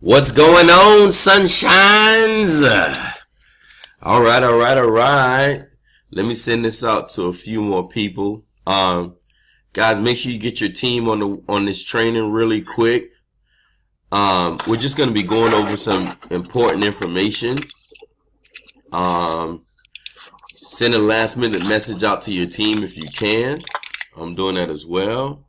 What's going on, sunshines? All right. Let me send this out to a few more people. Guys, make sure you get your team on this training really quick. We're just gonna be going over some important information. Send a last minute message out to your team if you can. I'm doing that as well.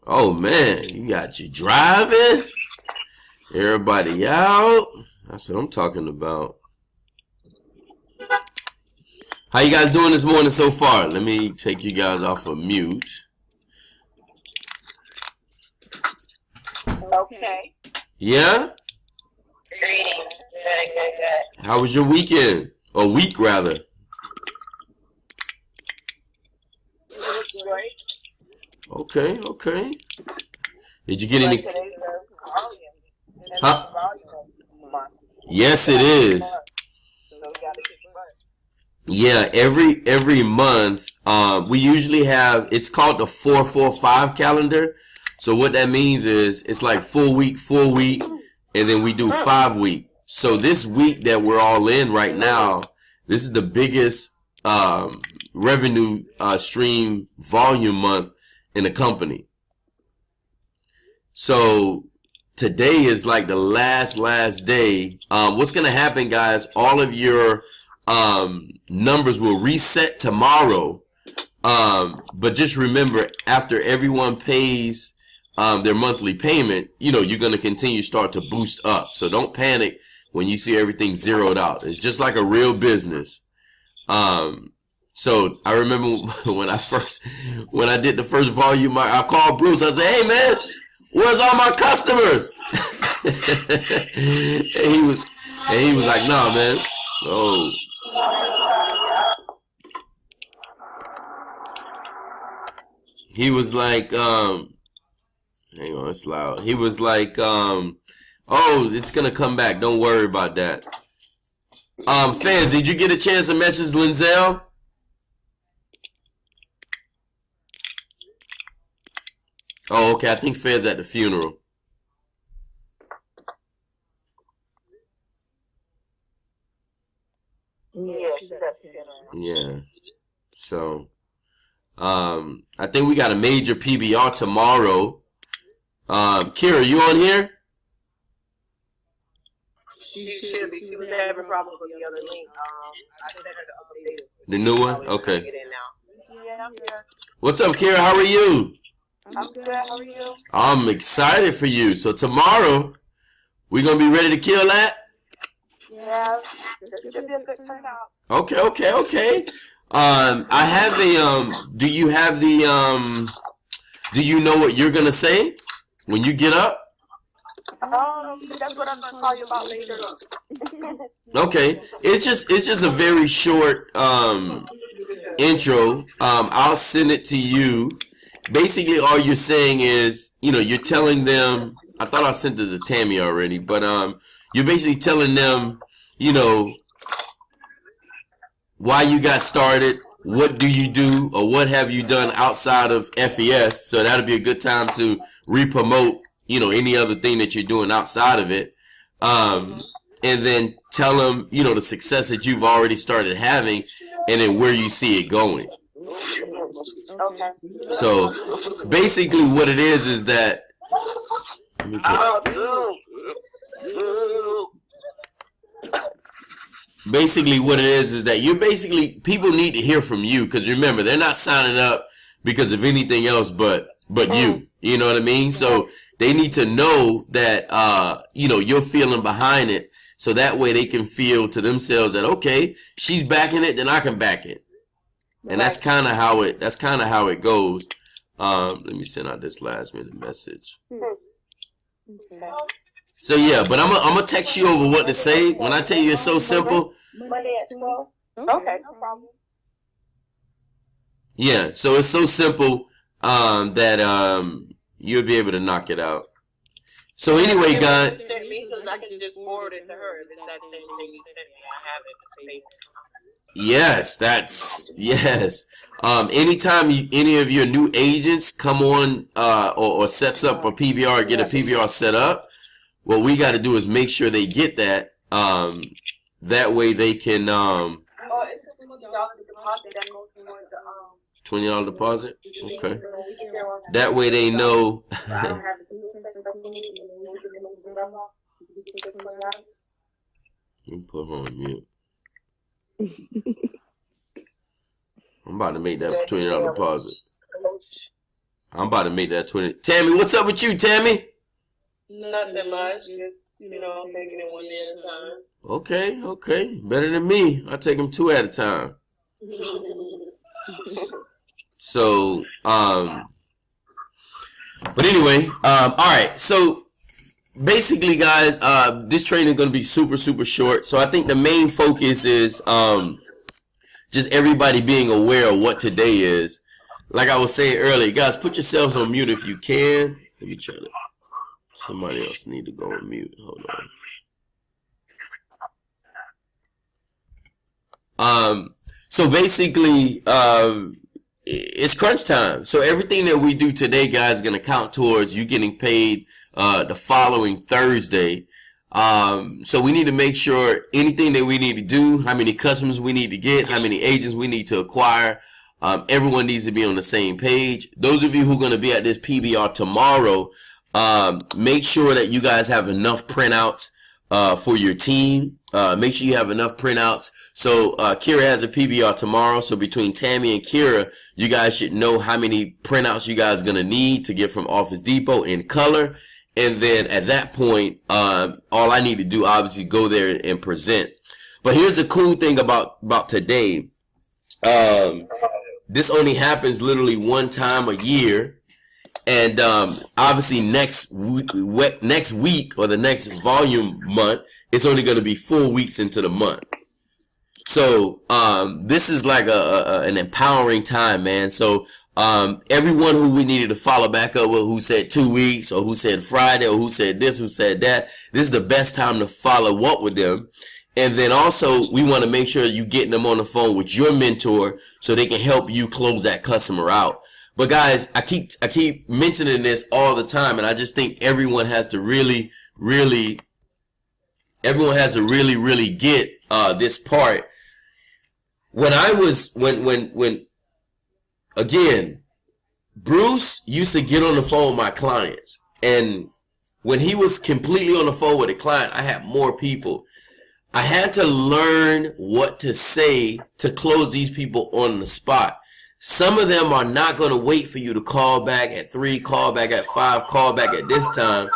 Oh man, you got you driving? Everybody out? That's what I'm talking about. How you guys doing this morning so far? Let me take you guys off of mute. Okay. Yeah? Greetings. Good. How was your weekend? Or week rather? It was great. Okay. Did you get any? Today's the volume. Huh? Volume month. Yes, it is. So we gotta keep it right. Yeah, every month, we usually have, it's called the 4-4-5 calendar. So what that means is it's like 4 week, and then we do 5 week. So this week that we're all in right now, this is the biggest revenue stream volume month in the company. So today is like the last day. What's gonna happen, guys? All of your numbers will reset tomorrow. But just remember, after everyone pays their monthly payment, you're gonna continue to start to boost up. So don't panic when you see everything zeroed out. It's just like a real business. So I remember when I did the first volume, I called Bruce. I said, "Hey man, where's all my customers?" and he was like, "Nah, man. Oh." He was like, hang on, it's loud. He was like, oh, it's gonna come back. Don't worry about that. Fans, did you get a chance to message Linzel? Oh, okay. I think Fed's at the funeral. Yes, that's it. Yeah. So, I think we got a major PBR tomorrow. Kira, you on here? She should be. She was having problems with the other link. I sent her the update. The new one? Okay. Get in now. Yeah, I'm here. What's up, Kira? How are you? I'm good. How are you? I'm excited for you. So tomorrow, we gonna be ready to kill that? Yeah, it should be a good turnout. Okay. I have do you have do you know what you're gonna say when you get up? That's what I'm gonna call you about later. Okay. It's just a very short intro. I'll send it to you. Basically all you're saying is, you're telling them, I thought I sent it to Tammy already, but you're basically telling them, why you got started, what do you do, or what have you done outside of FES. So that'll be a good time to re-promote, any other thing that you're doing outside of it. And then tell them, the success that you've already started having, and then where you see it going. Okay. So basically what it is that people need to hear from you, because remember, they're not signing up because of anything else but you know what I mean? So they need to know that you're feeling behind it, so that way they can feel to themselves that, okay, she's backing it, then I can back it. And that's kind of how it goes. Let me send out this last minute message. Okay. So yeah, but I'm gonna text you over what to say. When I tell you it's so simple. Monday at 12. Okay, no problem. Yeah, so it's so simple that you'll be able to knock it out. So anyway, guys. Send me, because I can just forward it to her. If it's that same thing you sent me, I have it saved. Yes. Anytime any of your new agents come on or sets up a PBR, get a PBR set up, what we got to do is make sure they get that. That way they can. It's a $20 deposit that goes towards the $20 deposit. Okay. That way they know. Let me put her on mute. I'm about to make that $20 deposit. I'm about to make that 20. Tammy, what's up with you, Tammy? Nothing much. Just, taking it one day at a time. Okay. Better than me. I take them 2 at a time. So, but anyway, all right. So basically, guys, this training is going to be super, super short. So I think the main focus is, just everybody being aware of what today is. Like I was saying earlier, guys, put yourselves on mute if you can. Let me try to. Somebody else need to go on mute. Hold on. So basically, it's crunch time. So everything that we do today, guys, is going to count towards you getting paid the following Thursday. So we need to make sure anything that we need to do, how many customers we need to get, how many agents we need to acquire, everyone needs to be on the same page. Those of you who are going to be at this PBR tomorrow, make sure that you guys have enough printouts for your team. Make sure you have enough printouts. So Kira has a PBR tomorrow. So between Tammy and Kira, you guys should know how many printouts you guys are going to need to get from Office Depot in color. And then at that point, all I need to do, obviously, go there and present. But here's the cool thing about today. This only happens literally one time a year. And obviously next week or the next volume month, it's only going to be 4 weeks into the month. So this is like an empowering time, man. So everyone who we needed to follow back up with, who said 2 weeks or who said Friday or who said this, who said that, this is the best time to follow up with them. And then also we want to make sure you getting them on the phone with your mentor so they can help you close that customer out. But guys, I keep mentioning this all the time, and I just think everyone has to really get this part. When again, Bruce used to get on the phone with my clients, and when he was completely on the phone with a client, I had more people. I had to learn what to say to close these people on the spot. Some of them are not going to wait for you to call back at 3, call back at 5, call back at this time.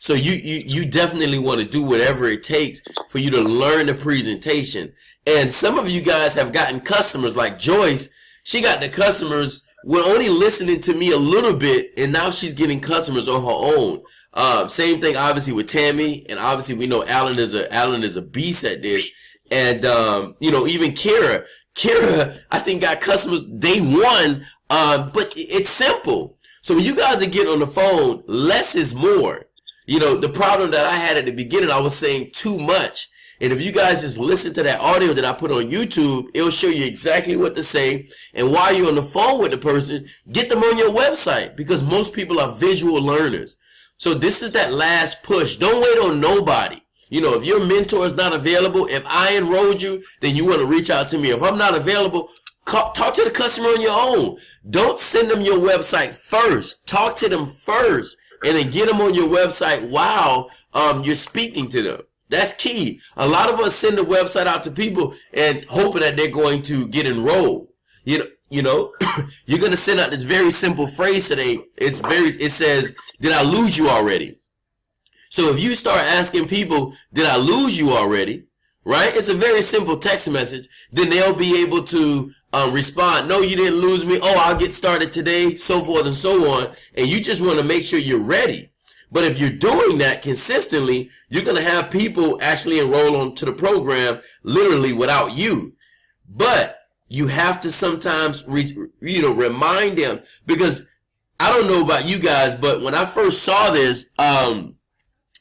So you definitely want to do whatever it takes for you to learn the presentation. And some of you guys have gotten customers like Joyce. She got the customers with only listening to me a little bit, and now she's getting customers on her own. Same thing obviously with Tammy, and obviously we know Alan is a beast at this. And even Kira, I think, got customers day one, but it's simple. So when you guys are getting on the phone, less is more. The problem that I had at the beginning, I was saying too much. And if you guys just listen to that audio that I put on YouTube, it'll show you exactly what to say. And while you're on the phone with the person, get them on your website, because most people are visual learners. So this is that last push. Don't wait on nobody. If your mentor is not available, if I enrolled you, then you want to reach out to me. If I'm not available, talk to the customer on your own. Don't send them your website first. Talk to them first, and then get them on your website while you're speaking to them. That's key. A lot of us send the website out to people and hoping that they're going to get enrolled. You're going to send out this very simple phrase today. It says, "Did I lose you already?" So if you start asking people, "Did I lose you already?" Right? It's a very simple text message. Then they'll be able to respond, "No, you didn't lose me. Oh, I'll get started today," so forth and so on. And you just want to make sure you're ready. But if you're doing that consistently, you're going to have people actually enroll onto the program literally without you. But you have to sometimes, remind them, because I don't know about you guys, but when I first saw this,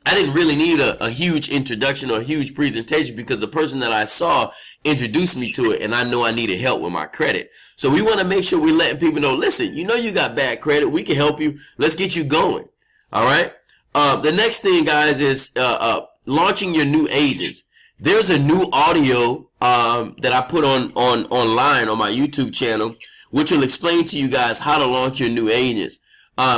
I didn't really need a huge introduction or a huge presentation because the person that I saw introduced me to it, and I know I needed help with my credit. So we want to make sure we're letting people know, listen, you know you got bad credit. We can help you. Let's get you going. All right. The next thing, guys, is launching your new agents. There's a new audio that I put online on my YouTube channel, which will explain to you guys how to launch your new agents.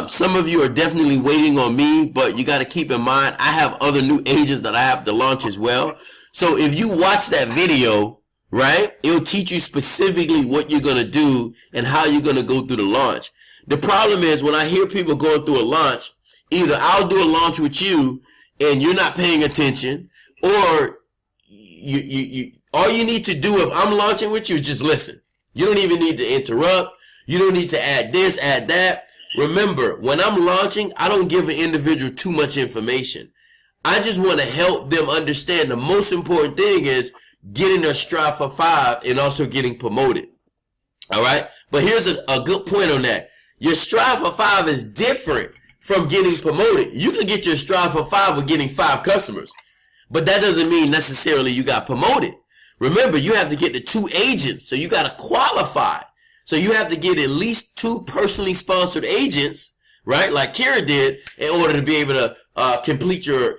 Some of you are definitely waiting on me, but you got to keep in mind, I have other new agents that I have to launch as well. So if you watch that video, right, it'll teach you specifically what you're going to do and how you're going to go through the launch. The problem is when I hear people going through a launch, either I'll do a launch with you and you're not paying attention, or all you need to do if I'm launching with you is just listen. You don't even need to interrupt. You don't need to add this, add that. Remember, when I'm launching, I don't give an individual too much information. I just want to help them understand the most important thing is getting their Strive for 5 and also getting promoted. All right? But here's a good point on that. Your Strive for 5 is different from getting promoted. You can get your Strive for 5 with getting 5 customers, but that doesn't mean necessarily you got promoted. Remember, you have to get the 2 agents, so you got to qualify. So you have to get at least 2 personally sponsored agents, right? Like Kara did, in order to be able to complete your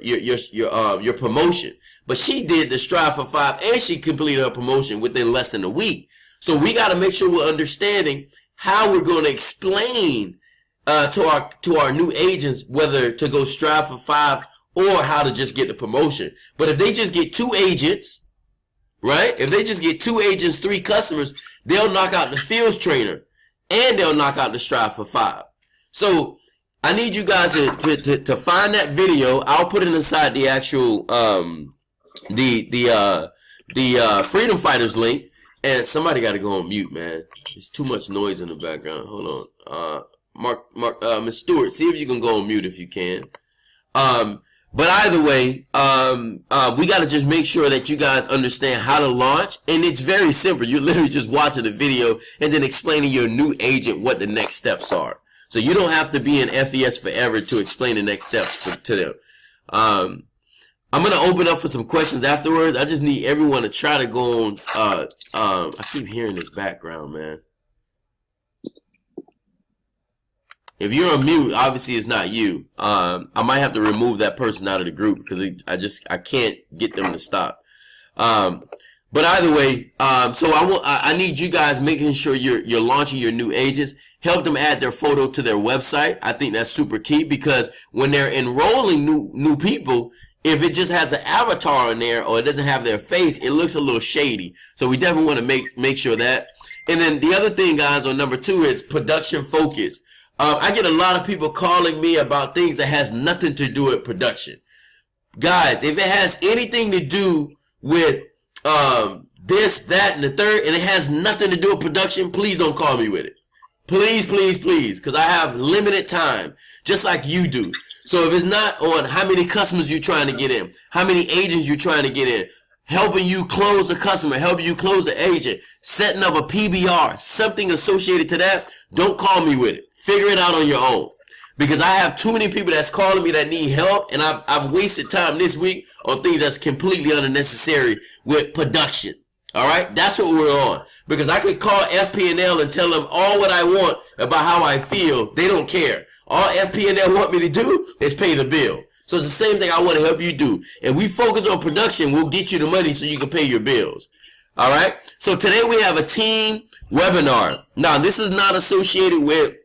promotion. But she did the Strive for 5 and she completed her promotion within less than a week. So we got to make sure we're understanding how we're going to explain to our new agents whether to go Strive for 5 or how to just get the promotion. But if they just get 2 agents, right? If they just get 2 agents, 3 customers, they'll knock out the fields trainer and they'll knock out the Strive for 5. So I need you guys to find that video. I'll put it inside the actual Freedom Fighters link. And somebody got to go on mute, man. There's too much noise in the background. Hold on. Ms. Stewart, see if you can go on mute if you can. But either way, we got to just make sure that you guys understand how to launch. And it's very simple. You're literally just watching the video and then explaining your new agent what the next steps are. So you don't have to be in FES forever to explain the next steps to them. I'm going to open up for some questions afterwards. I just need everyone to try to go on. I keep hearing this background, man. If you're on mute, obviously it's not you. I might have to remove that person out of the group because I can't get them to stop. But either way, so I need you guys making sure you're launching your new agents. Help them add their photo to their website. I think that's super key because when they're enrolling new people, if it just has an avatar in there or it doesn't have their face, it looks a little shady. So we definitely want to make sure that. And then the other thing, guys, on number 2 is production focus. I get a lot of people calling me about things that has nothing to do with production. Guys, if it has anything to do with this, that, and the third, and it has nothing to do with production, please don't call me with it. Please, please, please, because I have limited time, just like you do. So if it's not on how many customers you're trying to get in, how many agents you're trying to get in, helping you close a customer, helping you close an agent, setting up a PBR, something associated to that, don't call me with it. Figure it out on your own. Because I have too many people that's calling me that need help, and I've wasted time this week on things that's completely unnecessary with production. All right? That's what we're on. Because I could call FP&L and tell them all what I want about how I feel. They don't care. All FP&L want me to do is pay the bill. So it's the same thing I want to help you do. If we focus on production, we'll get you the money so you can pay your bills. All right? So today we have a team webinar. Now, this is not associated with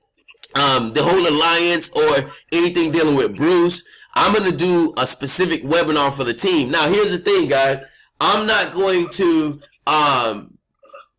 the whole alliance or anything dealing with Bruce. I'm going to do a specific webinar for the team. Now, here's the thing, guys. I'm not going to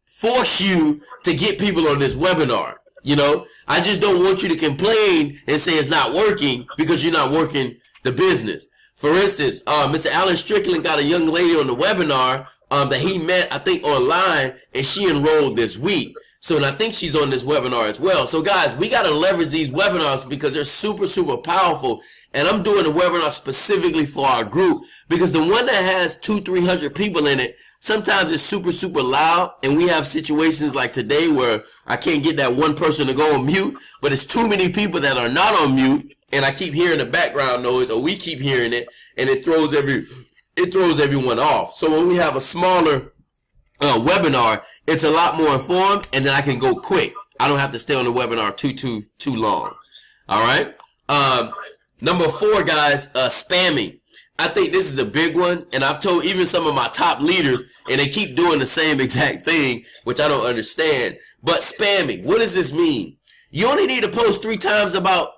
force you to get people on this webinar. You know, I just don't want you to complain and say it's not working because you're not working the business. For instance, Mr. Alan Strickland got a young lady on the webinar that he met, I think, online, and she enrolled this week. So, and I think she's on this webinar as well. So, guys, we got to leverage these webinars because they're super, super powerful. And I'm doing a webinar specifically for our group because the one that has 200-300 people in it, sometimes it's super, super loud. And we have situations like today where I can't get that one person to go on mute, but it's too many people that are not on mute. and I keep hearing the background noise, or we keep hearing it, and it throws everyone off. So when we have a smaller webinar, it's a lot more informed, and then I can go quick. I don't have to stay on the webinar too long. All right. Number 4, guys, spamming. I think this is a big one, and I've told even some of my top leaders, and they keep doing the same exact thing, which I don't understand. But spamming, what does this mean? You only need to post 3 times about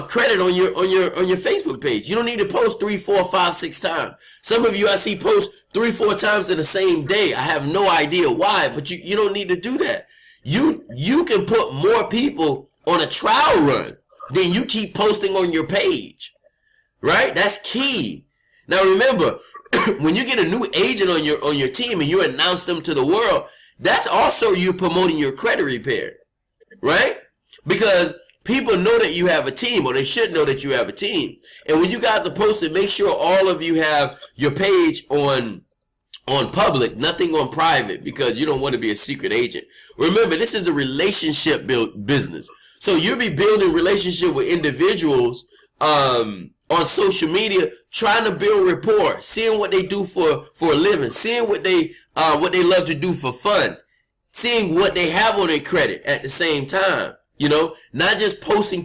credit on your Facebook page. You don't need to post 3, 4, 5, 6 times. Some of you I see post 3, 4 times in the same day. I have no idea why, but you don't need to do that. You can put more people on a trial run than you keep posting on your page, right? That's key. Now remember, when you get a new agent on your team and you announce them to the world, that's also you promoting your credit repair, right? Because people know that you have a team, or they should know that you have a team. And when you guys are posting, make sure all of you have your page on public, nothing on private, because you don't want to be a secret agent. Remember, this is a relationship business. So you'll be building relationship with individuals on social media, trying to build rapport, seeing what they do for a living, seeing what they love to do for fun, seeing what they have on their credit at the same time. You know, not just posting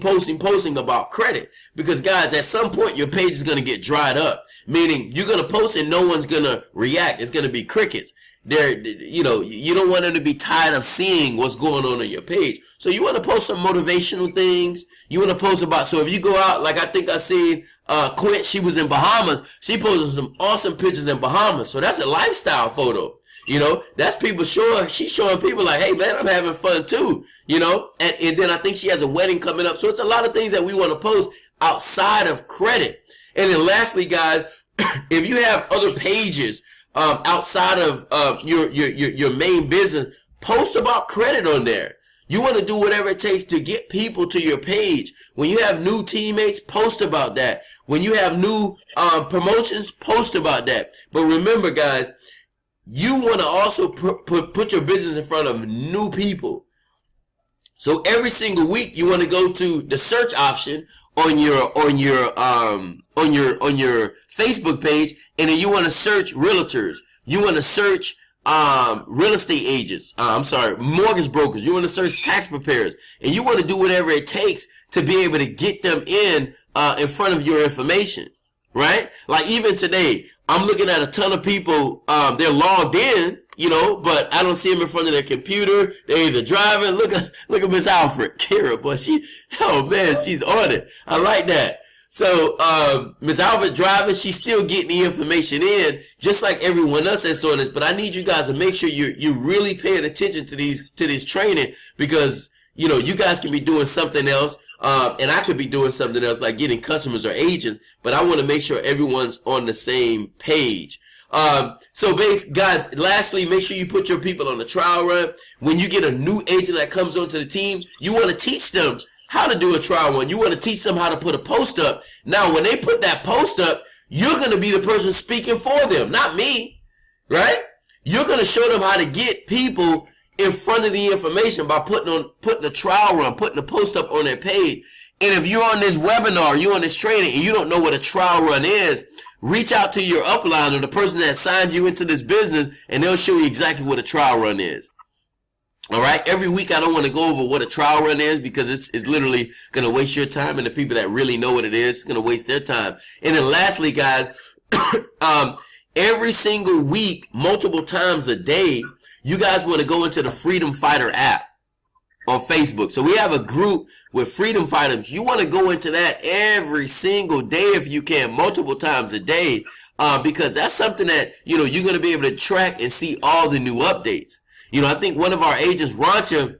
about credit, because guys, at some point your page is going to get dried up, meaning you're going to post and no one's going to react. It's going to be crickets. You don't want them to be tired of seeing what's going on your page. So you want to post some motivational things. You want to post about, so if you go out, like I think I seen Quint, she was in Bahamas. She posted some awesome pictures in Bahamas. So that's a lifestyle photo. You know, that's people she's showing people like, hey man, I'm having fun too, you know, and then I think she has a wedding coming up. So it's a lot of things that we want to post outside of credit. And then lastly, guys, if you have other pages outside of your main business, post about credit on there. You want to do whatever it takes to get people to your page. When you have new teammates, post about that. When you have new promotions, post about that. But remember, guys, you want to also put your business in front of new people. So every single week you want to go to the search option on your Facebook page, and then you want to search realtors. You want to search real estate agents. Mortgage brokers. You want to search tax preparers, and you want to do whatever it takes to be able to get them in front of your information. Right? Like even today, I'm looking at a ton of people, they're logged in, you know, but I don't see them in front of their computer. They're either driving. Look at Miss Alfred, Kira, boy, she's on it. I like that. So, Miss Alfred driving, she's still getting the information in, just like everyone else that's doing this. But I need you guys to make sure you're really paying attention to this training, because, you know, you guys can be doing something else. And I could be doing something else like getting customers or agents, but I want to make sure everyone's on the same page. Guys, lastly, make sure you put your people on the trial run. When you get a new agent that comes onto the team, you want to teach them how to do a trial run. You want to teach them how to put a post up. Now, when they put that post up, you're going to be the person speaking for them, not me, right? You're going to show them how to get people in front of the information by putting the trial run, putting the post up on their page. And if you're on this webinar, you're on this training, and you don't know what a trial run is, reach out to your upline or the person that signed you into this business, and they'll show you exactly what a trial run is. All right. Every week, I don't want to go over what a trial run is, because it's literally going to waste your time, and the people that really know what it is going to waste their time. And then lastly, guys, every single week, multiple times a day, you guys want to go into the Freedom Fighter app on Facebook. So we have a group with Freedom Fighters. You want to go into that every single day if you can, multiple times a day, because that's something that, you know, you're going to be able to track and see all the new updates. You know, I think one of our agents, Rancha,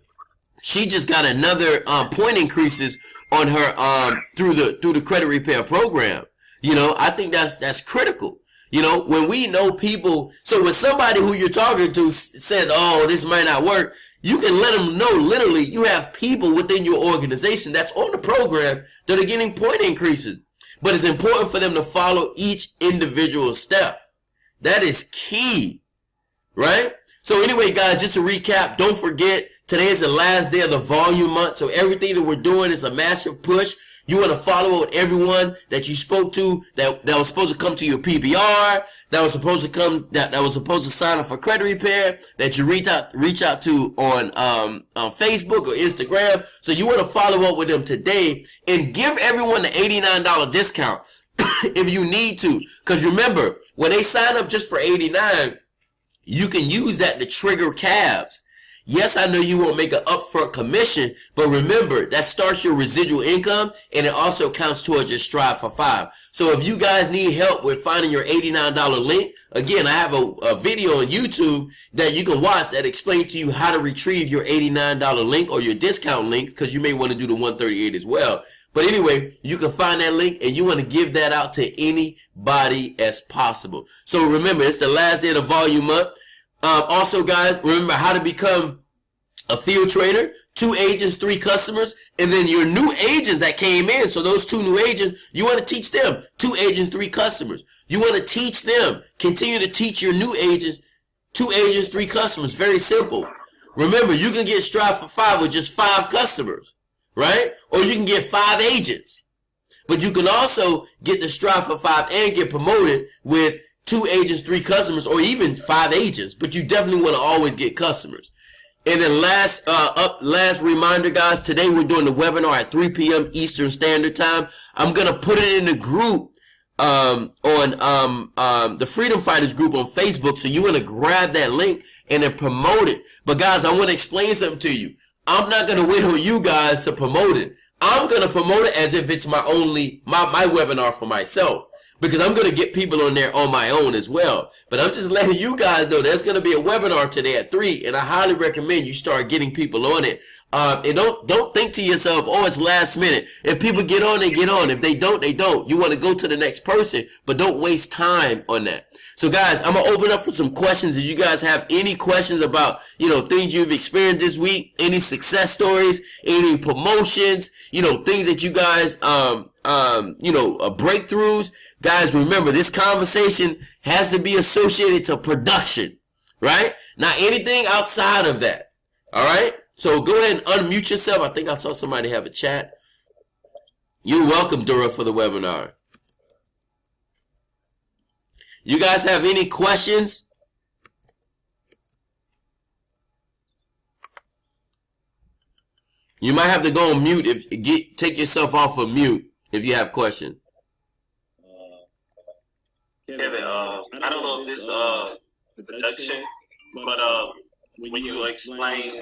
she just got another point increases on her through the credit repair program. You know, I think that's critical. You know, when we know people, so when somebody who you're talking to says, oh, this might not work, you can let them know, literally, you have people within your organization that's on the program that are getting point increases. But it's important for them to follow each individual step. That is key, right? So anyway, guys, just to recap, don't forget, today is the last day of the volume month. So everything that we're doing is a massive push. You want to follow up with everyone that you spoke to that was supposed to come to your PBR, that was supposed to come, that was supposed to sign up for credit repair, that you reach out to on Facebook or Instagram. So you want to follow up with them today and give everyone the $89 discount if you need to. Because remember, when they sign up just for $89, you can use that to trigger cabs. Yes, I know you won't make an upfront commission, but remember, that starts your residual income, and it also counts towards your Strive for 5. So if you guys need help with finding your $89 link, again, I have a video on YouTube that you can watch that explains to you how to retrieve your $89 link or your discount link, because you may want to do the 138 as well. But anyway, you can find that link, and you want to give that out to anybody as possible. So remember, it's the last day of the volume up. Also, guys, remember how to become a field trainer. 2 agents, 3 customers, and then your new agents that came in. So those 2 new agents, you want to teach them. 2 agents, 3 customers. You want to teach them. Continue to teach your new agents. 2 agents, 3 customers. Very simple. Remember, you can get Strive for 5 with just 5 customers, right? Or you can get 5 agents. But you can also get the Strive for 5 and get promoted with 2 agents, 3 customers, or even 5 agents, but you definitely want to always get customers. And then last reminder, guys, today we're doing the webinar at 3 p.m. Eastern Standard Time. I'm going to put it in the group on the Freedom Fighters group on Facebook, so you want to grab that link and then promote it. But guys, I want to explain something to you. I'm not going to wait on you guys to promote it. I'm going to promote it as if it's my webinar for myself, because I'm going to get people on there on my own as well. But I'm just letting you guys know there's going to be a webinar today at 3, and I highly recommend you start getting people on it. And don't think to yourself, oh, it's last minute. If people get on, they get on. If they don't, they don't. You want to go to the next person, but don't waste time on that. So guys, I'm going to open up for some questions. If you guys have any questions about, things you've experienced this week, any success stories, any promotions, things that you guys, breakthroughs, guys, remember, this conversation has to be associated to production, right? Not anything outside of that. All right? So go ahead and unmute yourself. I think I saw somebody have a chat. You're welcome, Dura, for the webinar. You guys have any questions? You might have to go on mute take yourself off of mute if you have questions. Kevin, I don't know if this the production, but when you explain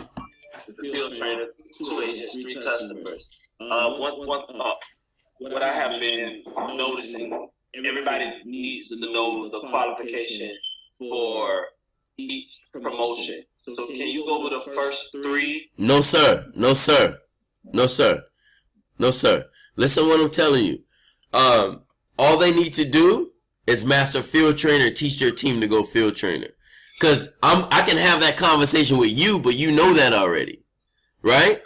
the field trainer, 2 agents, 3 customers, what I have been noticing, everybody needs to know the qualification for each promotion. So can you go over the first 3? No, sir. No, sir. No, sir. No, sir. Listen to what I'm telling you. All they need to do is master field trainer, teach their team to go field trainer. Because I can have that conversation with you, but you know that already. Right?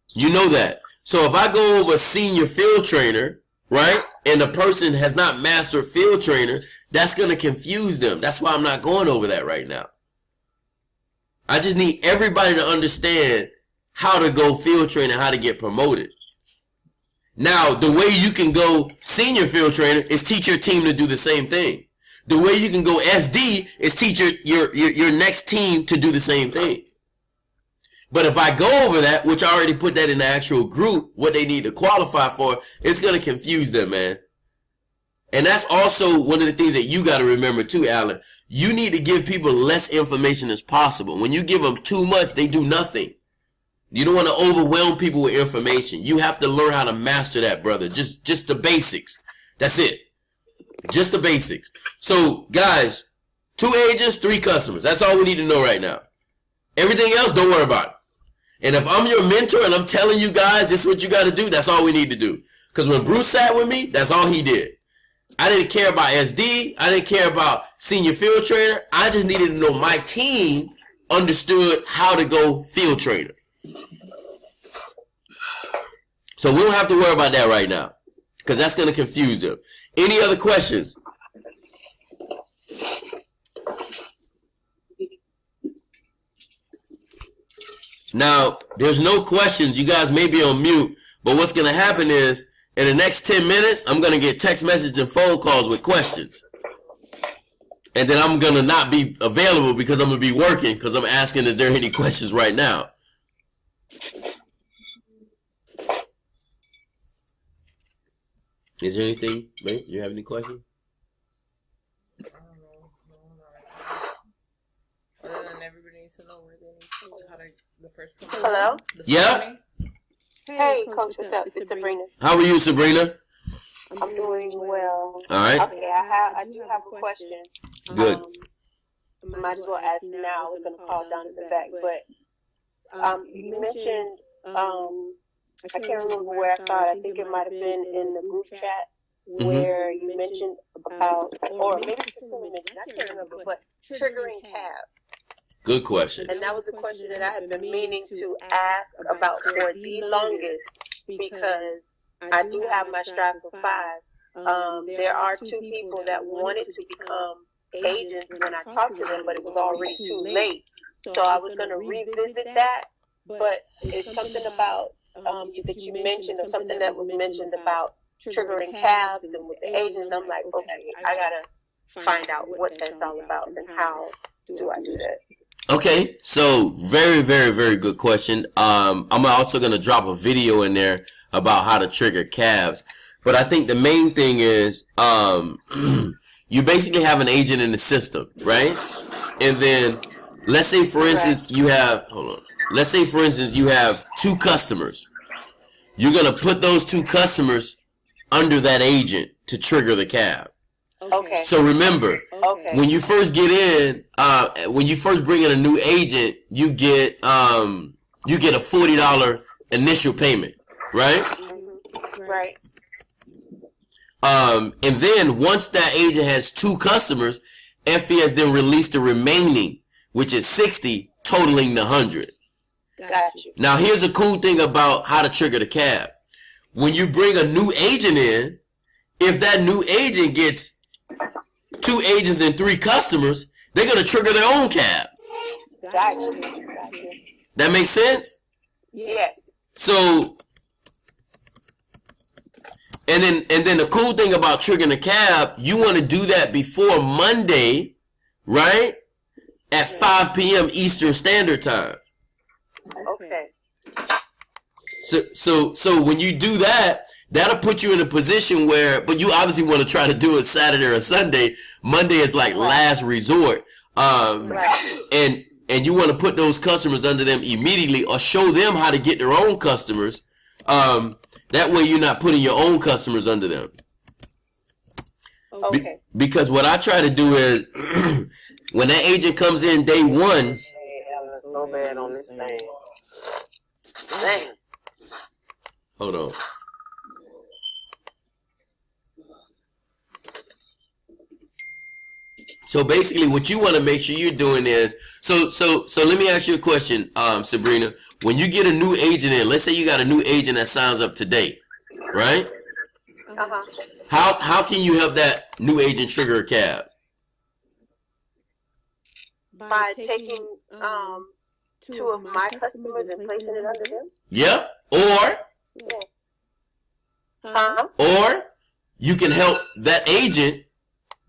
You know that. So if I go over senior field trainer, right, and the person has not mastered field trainer, that's going to confuse them. That's why I'm not going over that right now. I just need everybody to understand how to go field trainer, how to get promoted. Now, the way you can go senior field trainer is teach your team to do the same thing. The way you can go SD is teach your next team to do the same thing. But if I go over that, which I already put that in the actual group, what they need to qualify for, it's going to confuse them, man. And that's also one of the things that you got to remember too, Alan. You need to give people less information as possible. When you give them too much, they do nothing. You don't want to overwhelm people with information. You have to learn how to master that, brother. Just the basics. That's it. Just the basics. So, guys, 2 agents, 3 customers. That's all we need to know right now. Everything else, don't worry about it. And if I'm your mentor and I'm telling you guys this is what you got to do, that's all we need to do. Because when Bruce sat with me, that's all he did. I didn't care about SD. I didn't care about senior field trainer. I just needed to know my team understood how to go field trainer. So we don't have to worry about that right now, because that's going to confuse them. Any other questions? Now, there's no questions. You guys may be on mute, but what's going to happen is in the next 10 minutes, I'm going to get text messages and phone calls with questions. And then I'm going to not be available because I'm going to be working because I'm asking, is there any questions right now? Is there anything, mate? You have any questions? Other than everybody needs to know where they need to go, how to, the first one. Hello? Yeah? Hey, Coach, what's up? It's Sabrina. How are you, Sabrina? I'm doing well. All right. Okay, I do have a question. Good. Might as well ask now. I was going to call down in the back, but you mentioned, I can't remember where I saw it. I think it might have been in the group chat where you mentioned about, or maybe somebody mentioned, I can't remember, but triggering calves. Good question. And that was a question that I had been meaning to ask about for the longest because I do have my Strive for 5. There are 2 people that wanted to become agents when I talked to them, but it was already too late. So I was going to revisit that, but it's something about that you mentioned, or something that was mentioned about triggering calves and with the agents. I'm like, okay, I got to find out what that's all about and how do I do that. Okay, so very, very, very good question. I'm also going to drop a video in there about how to trigger calves. But I think the main thing is you basically have an agent in the system, right? And then let's say, for instance, you have, let's say, for instance, you have 2 customers. You're going to put those 2 customers under that agent to trigger the calf. Okay. So remember, when you first get in, when you first bring in a new agent, you get a $40 initial payment, right? Right. And then once that agent has 2 customers, FES then released the remaining, which is 60, totaling the 100. Got you. Now here's a cool thing about how to trigger the calf. When you bring a new agent in, if that new agent gets 2 agents and 3 customers, they're going to trigger their own cap. Got you. That makes sense? Yes. So, and then the cool thing about triggering the cap, you want to do that before Monday, right? At 5 p.m. Eastern Standard Time. Okay. So when you do that, that'll put you in a position where, but you obviously want to try to do it Saturday or Sunday. Monday is like last resort. And you want to put those customers under them immediately or show them how to get their own customers. That way you're not putting your own customers under them. Okay. Because what I try to do is when that agent comes in day 1. So bad on this thing. Dang. Hold on. So basically what you want to make sure you're doing is, so let me ask you a question, Sabrina. When you get a new agent in, let's say you got a new agent that signs up today, right? How can you help that new agent trigger a cab? By taking 2 of my customers and placing it under them? Yeah. Or you can help that agent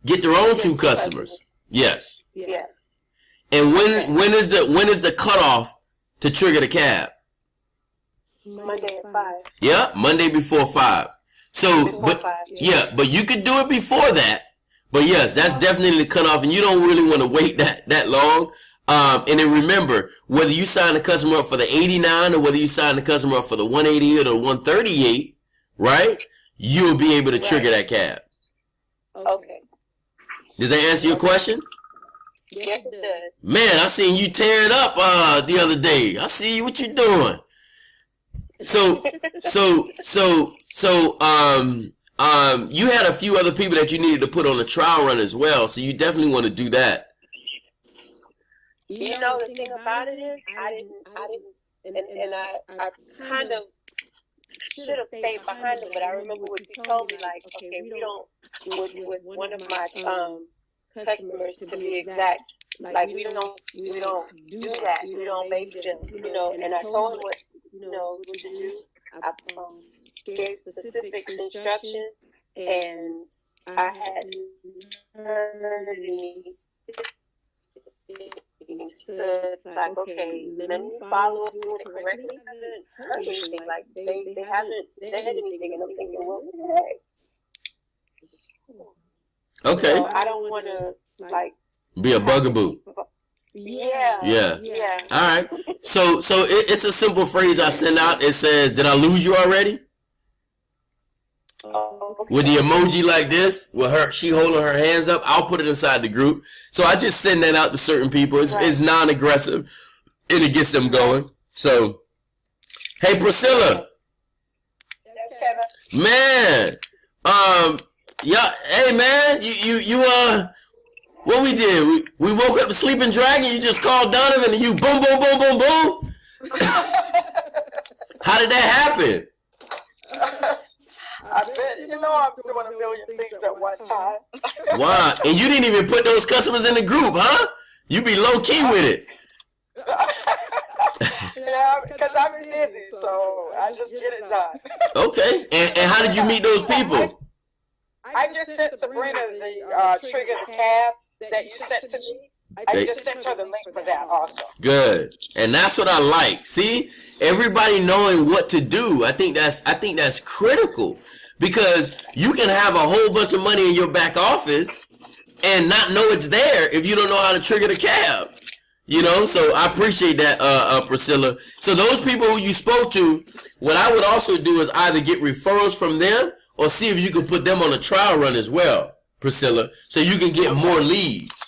get their own 2 customers. Yes. Yeah. And when is the cutoff to trigger the cab? Monday at 5. Yeah, Monday before 5. So, but you could do it before that. But yes, that's definitely the cutoff, and you don't really want to wait that long. And then remember, whether you sign the customer up for the 89 or whether you sign the customer up for the 188 or 138, right? You'll be able to trigger that cab. Okay. Does that answer your question? Yes, it does. Man, I seen you tear it up the other day. I see what you're doing. So you had a few other people that you needed to put on the trial run as well. So you definitely want to do that. You know, the thing about it is, I kind of should have stayed behind them, but I remember what you told me, like, okay, we don't, with one of my customers to be exact, like, we don't do that, we don't make them, you know, and I told him what, you know, what to do. gave specific instructions, and I hadn't heard any. So it's like, okay, let me follow up doing it correctly. I haven't heard anything. Like they haven't said anything, and I'm thinking, well, what the heck? Okay. So I don't want to like be a bugaboo. Yeah. All right. So it's a simple phrase I send out. It says, "Did I lose you already?" Okay. With the emoji like this, with she holding her hands up, I'll put it inside the group. So I just send that out to certain people. It's non-aggressive, and it gets them going. So, hey Priscilla, Yes, Kevin. man, yeah, hey man, you what we did? We woke up a sleeping dragon. You just called Donovan, and you boom boom boom boom boom. How did that happen? I bet you know I'm doing a million things at one time. Wow, and you didn't even put those customers in the group, huh? You be low key with it. Yeah, because I'm busy, so I just get it done. Okay, and how did you meet those people? I just sent Sabrina the trigger the cab that you sent to me. I just sent her the link for that also. Good, and that's what I like. See, everybody knowing what to do. I think that's critical, because you can have a whole bunch of money in your back office and not know it's there if you don't know how to trigger the cab. You know, so I appreciate that, Priscilla. So those people who you spoke to, what I would also do is either get referrals from them or see if you can put them on a trial run as well, Priscilla, so you can get more leads.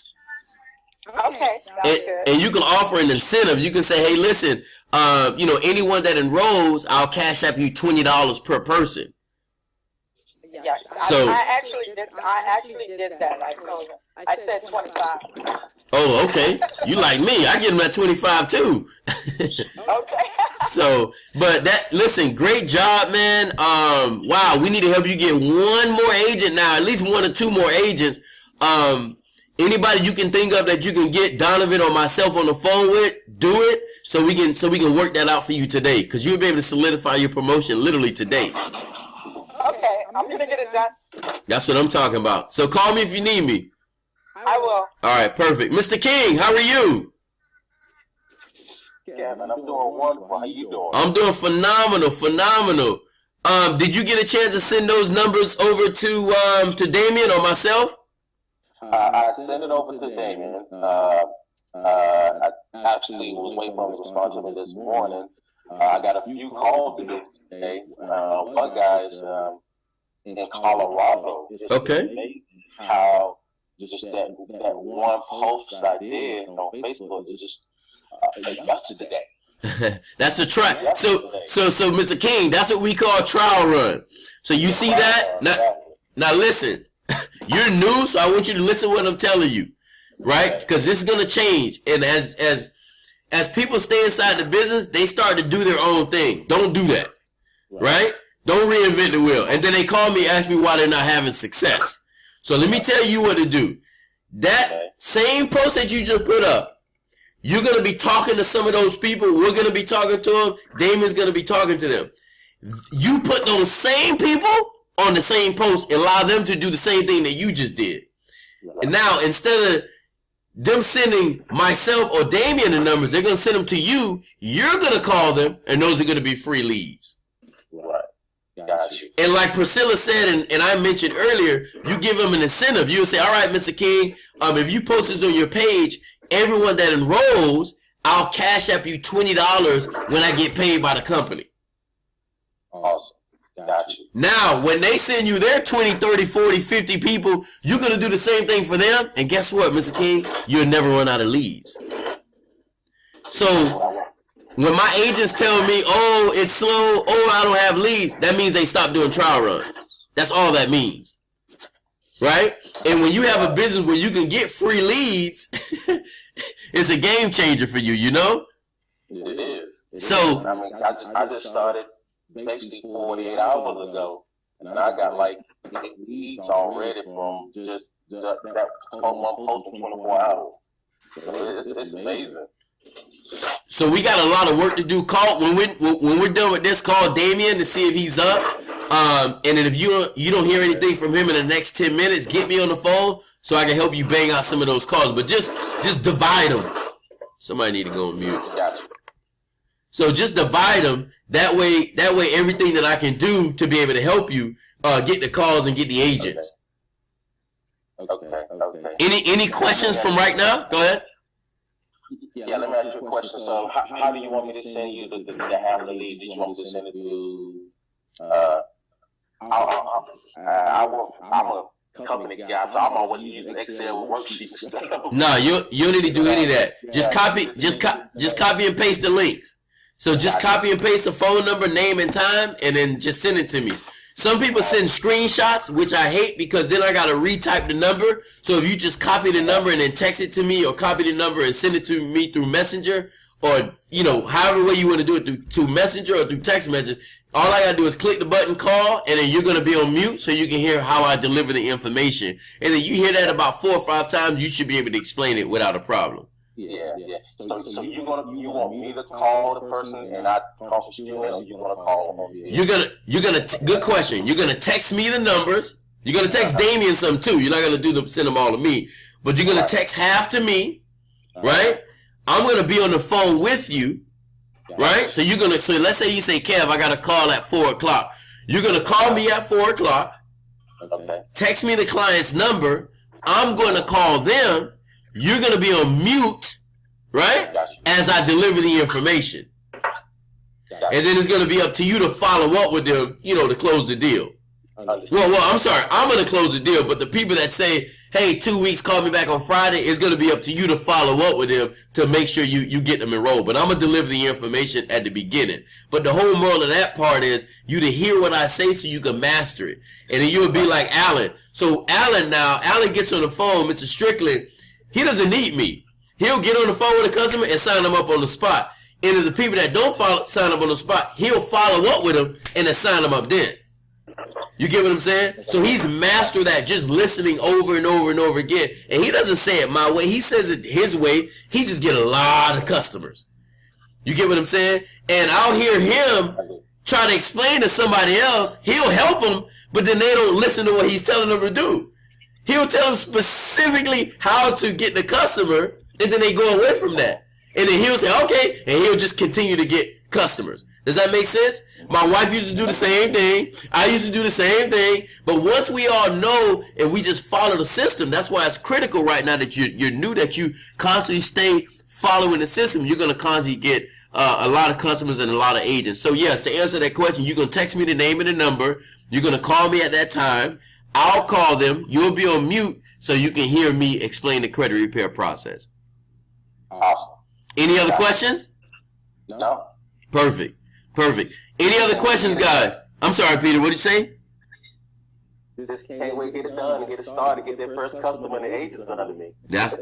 Okay, sounds good. And you can offer an incentive. You can say, hey, listen, anyone that enrolls, I'll cash up you $20 per person. Yes, So- I actually did that. I told her. I said 25. Oh, okay. You like me. I get them at 25 too. Okay. So, but listen, great job, man. Wow, we need to help you get one more agent now, at least one or two more agents. Anybody you can think of that you can get Donovan or myself on the phone with, do it so we can work that out for you today, because you'll be able to solidify your promotion literally today. Okay, I'm gonna get it done. That's what I'm talking about. So call me if you need me. I will. All right, perfect. Mr. King, how are you? Yeah, man, I'm doing wonderful. How you doing? I'm doing phenomenal. Did you get a chance to send those numbers over to Damien or myself? I sent it over to Damien. I actually was waiting for him to respond to me this morning. I got a few calls today. One guy is in Colorado. It's Okay. amazing how just that one post I did on Facebook is just yesterday. That's the try. So, Mr. King, that's what we call trial run. So you see that? Now listen, you're new, so I want you to listen to what I'm telling you, right? Because this is gonna change, and as people stay inside the business, they start to do their own thing. Don't do that, right? Don't reinvent the wheel. And then they call me, ask me why they're not having success. So let me tell you what to do. That same post that you just put up, you're going to be talking to some of those people. We're going to be talking to them. Damien's going to be talking to them. You put those same people on the same post and allow them to do the same thing that you just did. And now, instead of them sending myself or Damien the numbers, they're going to send them to you. You're going to call them, and those are going to be free leads. Right. Got you. And like Priscilla said, and I mentioned earlier, you give them an incentive. You'll say, all right, Mr. King, if you post this on your page, everyone that enrolls, I'll cash up you $20 when I get paid by the company. Awesome. Got you. Now, when they send you their 20, 30, 40, 50 people, you're going to do the same thing for them. And guess what, Mr. King? You'll never run out of leads. So when my agents tell me, oh, it's slow, oh, I don't have leads, that means they stop doing trial runs. That's all that means. Right? And when you have a business where you can get free leads, it's a game changer for you, you know? It is. So, I mean, I just started basically 48 hours ago, and I got like 8 leads already from just that one post in 24 hours. So it's amazing. So we got a lot of work to do. Call when we're done with this, call Damien to see if he's up. And then if you don't hear anything from him in the next 10 minutes, get me on the phone so I can help you bang out some of those calls. But just divide them. Somebody need to go on mute. So just divide them. That way everything that I can do to be able to help you get the calls and get the agents. Okay. Any questions from right now? Go ahead. Yeah, let me ask you a question. So, how do you want me to send you the half the lead? Did you want me to send it to? I'm a company guy, so I'm always using Excel worksheets and stuff. No, you don't need to do any of that. Just copy and paste the links. So just copy and paste a phone number, name, and time, and then just send it to me. Some people send screenshots, which I hate because then I gotta retype the number. So if you just copy the number and then text it to me, or copy the number and send it to me through Messenger, or however way you want to do it through Messenger or through text message, all I gotta do is click the button call, and then you're gonna be on mute so you can hear how I deliver the information. And then you hear that about 4 or 5 times, you should be able to explain it without a problem. Yeah. So you want me to call the person and I talk to you, or you want to call them? You're gonna good question. You're gonna text me the numbers. You're gonna text Damien some too. You're not gonna send them all to me, but you're gonna text half to me, right? I'm gonna be on the phone with you, right? So let's say you say, Kev, I got a call at 4 o'clock. You're gonna call me at 4 o'clock. Okay. Text me the client's number. I'm gonna call them. You're going to be on mute, right, as I deliver the information. And then it's going to be up to you to follow up with them, to close the deal. Well, I'm sorry. I'm going to close the deal, but the people that say, hey, 2 weeks, call me back on Friday, it's going to be up to you to follow up with them to make sure you get them enrolled. But I'm going to deliver the information at the beginning. But the whole moral of that part is you to hear what I say so you can master it. And then you'll be like Alan. So Alan gets on the phone, Mr. Strickland. He doesn't need me. He'll get on the phone with a customer and sign them up on the spot. And if the people that don't sign up on the spot, he'll follow up with them and then sign them up then. You get what I'm saying? So he's mastered that, just listening over and over and over again. And he doesn't say it my way. He says it his way. He just get a lot of customers. You get what I'm saying? And I'll hear him try to explain to somebody else. He'll help them, but then they don't listen to what he's telling them to do. He'll tell them specifically how to get the customer, and then they go away from that. And then he'll say, okay, and he'll just continue to get customers. Does that make sense? My wife used to do the same thing. I used to do the same thing. But once we all know and we just follow the system, that's why it's critical right now that you're new, that you constantly stay following the system. You're going to constantly get a lot of customers and a lot of agents. So, yes, to answer that question, you're going to text me the name and the number. You're going to call me at that time. I'll call them. You'll be on mute so you can hear me explain the credit repair process. Awesome. Any other questions? No. Perfect. Any other questions, guys? I'm sorry, Peter. What did you say? Just can't wait to get it done and get it started, get that first customer and the agents under me. That's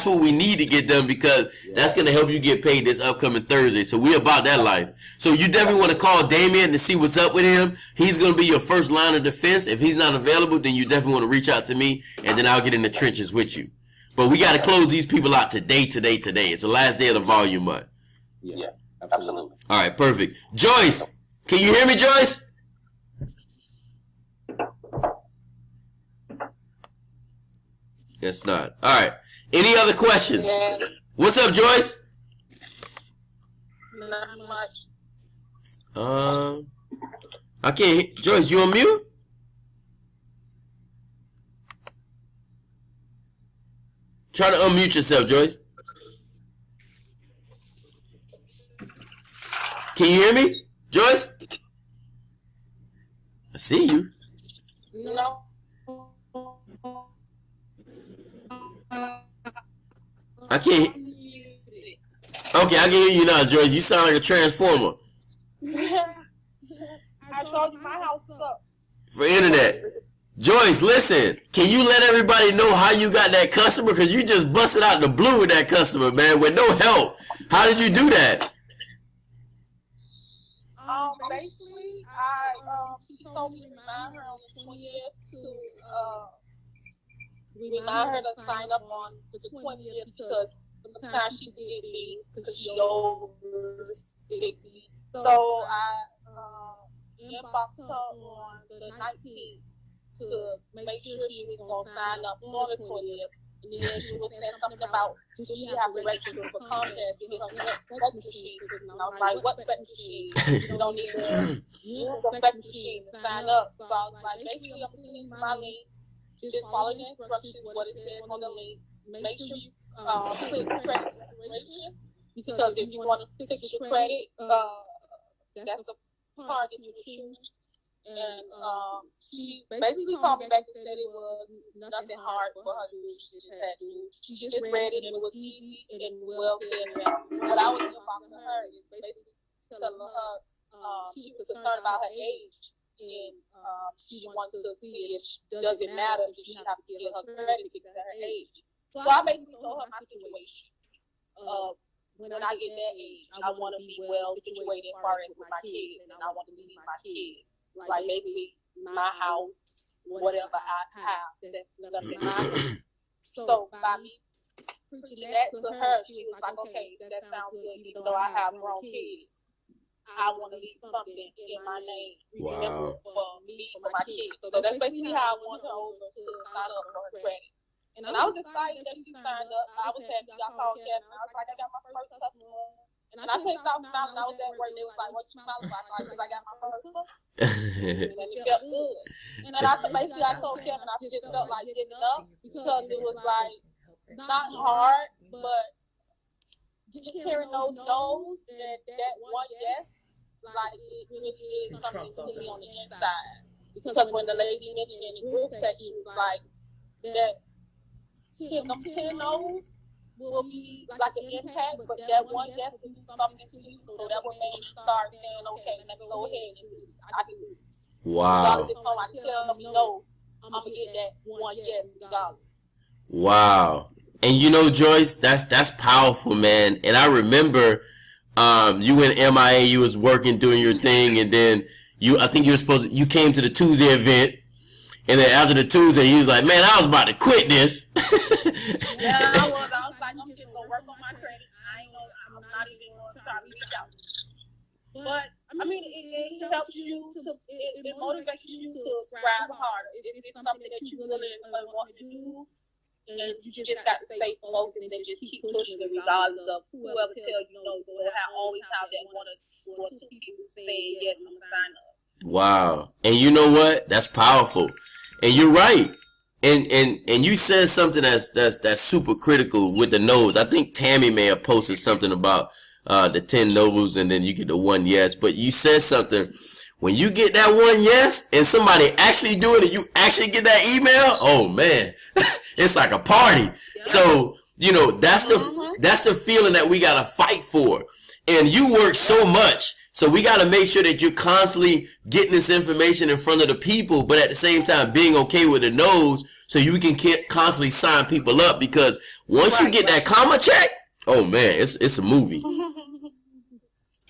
what we need to get done, because that's going to help you get paid this upcoming Thursday. So we're about that life. So you definitely want to call Damien to see what's up with him. He's going to be your first line of defense. If he's not available, then you definitely want to reach out to me, and then I'll get in the trenches with you. But we got to close these people out today. It's the last day of the volume month. Yeah, absolutely. All right, perfect. Joyce, can you hear me, Joyce? Guess not. All right. Any other questions? Yeah. What's up, Joyce? Not much. I can't. Joyce, you on mute? Try to unmute yourself, Joyce. Can you hear me, Joyce? I see you. No. I can't. Okay, I can hear you now, Joyce. You sound like a transformer. I told you my house sucks. For internet. Joyce, listen. Can you let everybody know how you got that customer? Because you just busted out the blue with that customer, man, with no help. How did you do that? Basically, she told me to remind her on the 20th to remind her to sign up on the 20th, because the time she did these, because she over 60. So I inbox her on the 19th to make sure she was going to sign up on the 20th. And then she was saying something about, do she have to register for Comcast to get her fax machine? And I was like, what fax machine? You don't need to use the fax machine to sign up. So I was like, basically, I'm sending you my link. Just follow the instructions, what it says on the link. Make sure you click credit restoration, because if you want to fix your credit, that's the part that you choose. And she basically called me back and said it was nothing hard for her to do. She just had to do. She just read it and it was easy and well said. That what I was about to her is basically telling her she was concerned about her age, and she wanted to see if does it matter if she have to get her credit fixed at her age. So I basically told her my situation. When I get that age, I want to be well situated as far as with my kids, and I want to leave my kids. Like basically my house, whatever I have, that's nothing mine. So by me preaching that to her, she was like, okay, that sounds good. Even though I have grown kids, I want to leave something in my name. Remember for me, for my kids. So that's basically how I want her over to sign up for her credit. And I was excited that she signed up. I was happy. I called Kevin. I was like, I got my first customer. And I couldn't stop smiling. I was at work. They was like, what you smiling about? Because I got my first one. And it felt good. And then basically I told Kevin I just felt like giving up, because it was like not hard, but hearing those no's and that one yes, like it really did something to me on the inside. Because when the lady mentioned in the group text, she was like, that 10 no's will be like an impact, but that one yes will do something to you. So that would make you start saying, okay, let me go ahead and do this. I can do this. Wow. Regardless if somebody tell me no, I'm going to get that one yes regardless. Wow. And you know, Joyce, that's powerful, man. And I remember you went MIA, you was working, doing your thing, and then I think you came to the Tuesday event. And then after the Tuesday, he was like, man, I was about to quit this. Yeah, I was like, I'm just going to work on my credit. I'm not even going to try to reach out. But, I mean, it helps you it motivates you to strive harder. If it's something that you really want to do, and you just got to stay focused and just keep pushing it regardless of whoever tell you no. Always have that one or two people saying, yes, I'm going to sign up. Wow. And you know what? That's powerful. And you're right. And you said something that's super critical with the no's. I think Tammy may have posted something about the 10 no's and then you get the one yes. But you said something. When you get that one yes and somebody actually do it and you actually get that email, oh man, it's like a party. So, you know, that's the feeling that we gotta fight for. And you work so much. So we got to make sure that you're constantly getting this information in front of the people, but at the same time being okay with the no's, so you can constantly sign people up. Because once you get that comma check, oh man, it's a movie.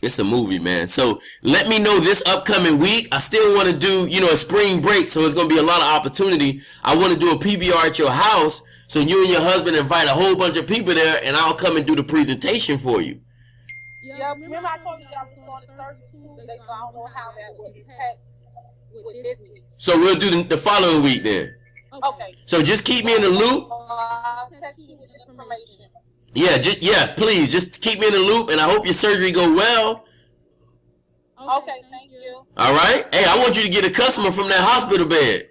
It's a movie, man. So let me know this upcoming week. I still want to do, a spring break, so it's going to be a lot of opportunity. I want to do a PBR at your house, so you and your husband invite a whole bunch of people there, and I'll come and do the presentation for you. Yeah, remember I told you that I was going to surgery Tuesday, so I don't know how that will impact with this week. So we'll do the following week then. Okay. So just keep me in the loop. I'll text you with the information. Yeah, please, just keep me in the loop, and I hope your surgery go well. Okay, thank you. All right. Hey, I want you to get a customer from that hospital bed.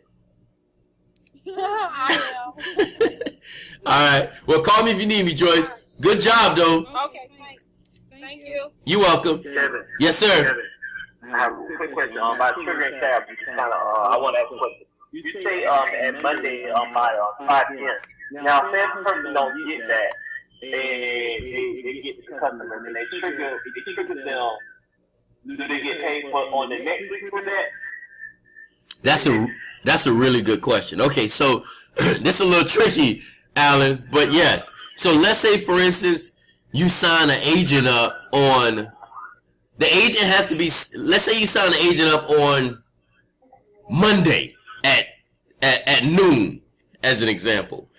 I will. All right. Well, call me if you need me, Joyce. Good job, though. Okay, thanks. Thank you. You're welcome. Kevin. Yes, sir. Kevin, I have a quick question. By triggering tab, I want to ask a question. You say at Monday by 5 p.m. Now, say if a person don't get that, and they get the customer, and they trigger them, do they get paid on the next week for that? That's a really good question. Okay, so this is a little tricky, Alan, but yes. So let's say, for instance, you sign an agent up on, the agent has to be, let's say you sign an agent up on Monday at noon, as an example.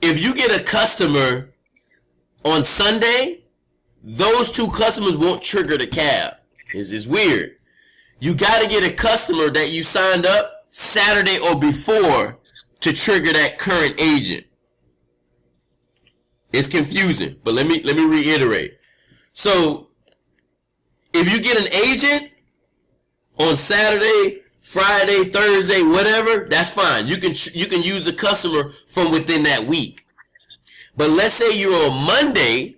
If you get a customer on Sunday, those two customers won't trigger the cab. It's weird. you got to get a customer that you signed up Saturday or before to trigger that current agent. It's confusing, but let me reiterate. So if you get an agent on Saturday, Friday, Thursday, whatever, that's fine. You can use a customer from within that week. But let's say you're on Monday,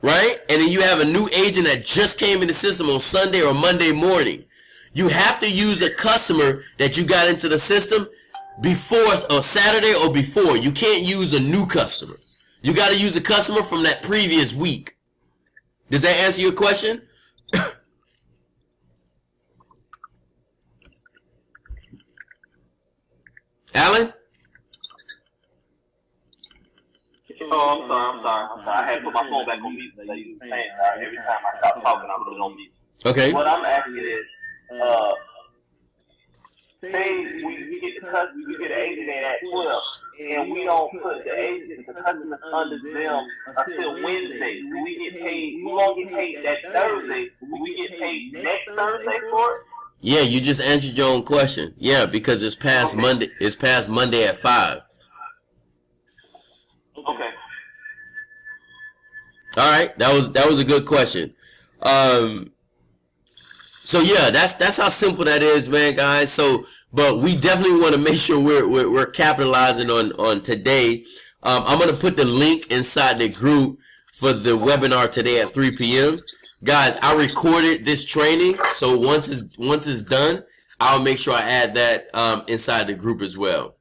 right? And then you have a new agent that just came in the system on Sunday or Monday morning. You have to use a customer that you got into the system before, or Saturday or before. You can't use a new customer. You got to use a customer from that previous week. Does that answer your question? Alan? Oh, I'm sorry. I had to put my phone back on mute. Like you were saying, every time I stop talking, I put it on mute. Okay. What I'm asking is, say we get an agent in at 12, and we don't put the agent, the customer under them until Wednesday. Do we get paid? We won't get paid that Thursday. Do we get paid next Thursday for it? Yeah, you just answered your own question. Yeah, because it's past Monday. It's past Monday at 5. Okay. All right, that was a good question. So yeah, that's how simple that is, man, guys. So, but we definitely want to make sure we're capitalizing on today. I'm gonna put the link inside the group for the webinar today at 3 p.m. Guys, I recorded this training, so once it's done, I'll make sure I add that inside the group as well.